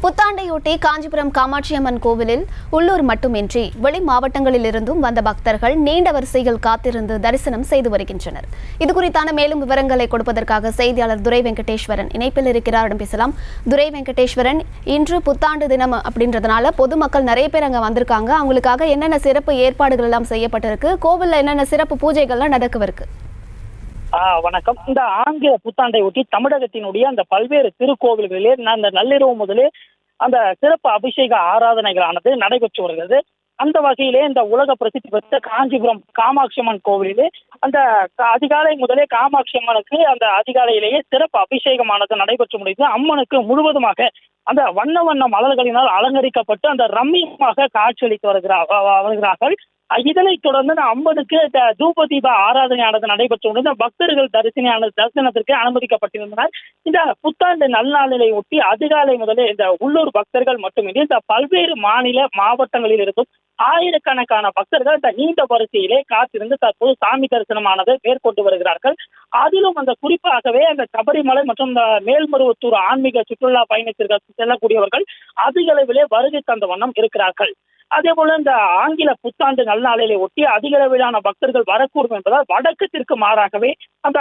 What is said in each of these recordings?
புத்தாண்டையொட்டி காஞ்சிபுரம் காமாட்சி அம்மன் கோவிலில் உள்ளூர் மட்டுமின்றி வெளி மாவட்டங்களிலிருந்தும் வந்த பக்தர்கள் நீண்ட வரிசையில் காத்திருந்து தரிசனம் செய்து வருகின்றனர். இதுகுறித்தான மேலும் விவரங்களை கொடுப்பதற்காக செய்தியாளர் துரை வெங்கடேஸ்வரன் இணைப்பில் இருக்கிறார். பேசலாம். துரை வெங்கடேஸ்வரன், இன்று புத்தாண்டு தினம் அப்படின்றதுனால பொதுமக்கள் நிறைய பேர் அங்க வந்திருக்காங்க. அவங்களுக்காக என்னென்ன சிறப்பு ஏற்பாடுகள் எல்லாம் செய்யப்பட்டிருக்கு? கோவில்ல என்னென்ன சிறப்பு பூஜைகள்லாம் நடக்கவிருக்கு? வணக்கம். இந்த ஆங்கில புத்தாண்டை ஒட்டி தமிழகத்தினுடைய அந்த பல்வேறு திருக்கோவில்களிலே அந்த நள்ளிரவு முதலே அந்த சிறப்பு அபிஷேக ஆராதனைகளானது நடைபெற்று வருகிறது. அந்த வகையிலே இந்த உலக பிரசித்தி பெற்ற காஞ்சிபுரம் காமாட்சி அம்மன் கோவிலிலே அந்த அதிகாலை முதலே காமாட்சி அம்மனுக்கு அந்த அதிகாலையிலேயே சிறப்பு அபிஷேகமானது நடைபெற்று முடிந்தது. அம்மனுக்கு முழுவதுமாக அந்த வண்ண வண்ண மலர்களினால் அலங்கரிக்கப்பட்டு அந்த ரம்மியமாக காட்சியளித்து வருகிறார்கள். இதனைத் தொடர்ந்து அம்மனுக்கு தூப தீப ஆராதனையானது நடைபெற்று முடிந்த பக்தர்கள் தரிசனத்திற்கு அனுமதிக்கப்பட்டிருந்தனர். இந்த புத்தாண்டு நல்நாளிலை ஒட்டி அதிகாலை முதலே இந்த உள்ளூர் பக்தர்கள் மட்டுமின்றி இந்த பல்வேறு மாநில மாவட்டங்களில் இருந்தும் ஆயிரக்கணக்கான பக்தர்கள் இந்த நீண்ட வரிசையிலே காத்திருந்து தற்போது சாமி தரிசனமானது மேற்கொண்டு வருகிறார்கள். அதிலும் அந்த குறிப்பாகவே அந்த சபரிமலை மற்றும் இந்த மேல்மருவத்தூர் ஆன்மீக சுற்றுலா பயணத்திற்கு செல்லக்கூடியவர்கள் அதிக அளவிலே வருகை தந்த வண்ணம் இருக்கிறார்கள். அதே போல இந்த ஆங்கில புத்தாண்டு நல்நாளிலே ஒட்டி அதிக அளவிலான பக்தர்கள் வரக்கூடும் என்பதால் வடக்கத்திற்கு மாறாகவே அந்த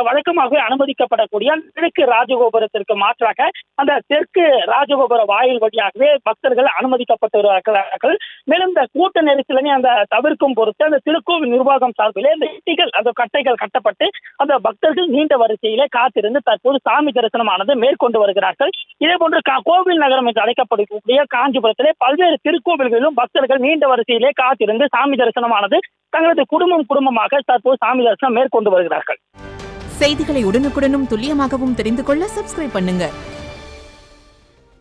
வழக்கமாகவே அனுமதிக்கப்படக்கூடிய கிழக்கு ராஜகோபுரத்திற்கு மாற்றாக அந்த தெற்கு ராஜகோபுர வாயில் வழியாகவே பக்தர்கள் அனுமதிக்கப்பட்டு வருகிறார்கள். மேலும் இந்த கூட்ட நெரிசலனை அந்த தவிர்க்கும் பொறுத்து அந்த திருக்கோவில் நிர்வாகம் சார்பிலே இந்த இட்டிகள் அந்த கட்டைகள் கட்டப்பட்டு அந்த பக்தர்கள் நீண்ட வரிசையிலே காத்திருந்து தற்போது சாமி தரிசனமானது மேற்கொண்டு வருகிறார்கள். இதே போன்று கோவில் நகரம் என்று அழைக்கப்படக்கூடிய காஞ்சிபுரத்திலே பல்வேறு திருக்கோவில்களிலும் பக்தர்கள் நீண்ட வரிசையிலே காத்திருந்து சாமி தரிசனமானது தங்களது குடும்பமாக தற்போது சாமி தரிசனம் மேற்கொண்டு வருகிறார்கள். செய்திகளை உடனுக்குடனும் துல்லியமாகவும் தெரிந்து கொள்ள சப்ஸ்கிரைப் பண்ணுங்க.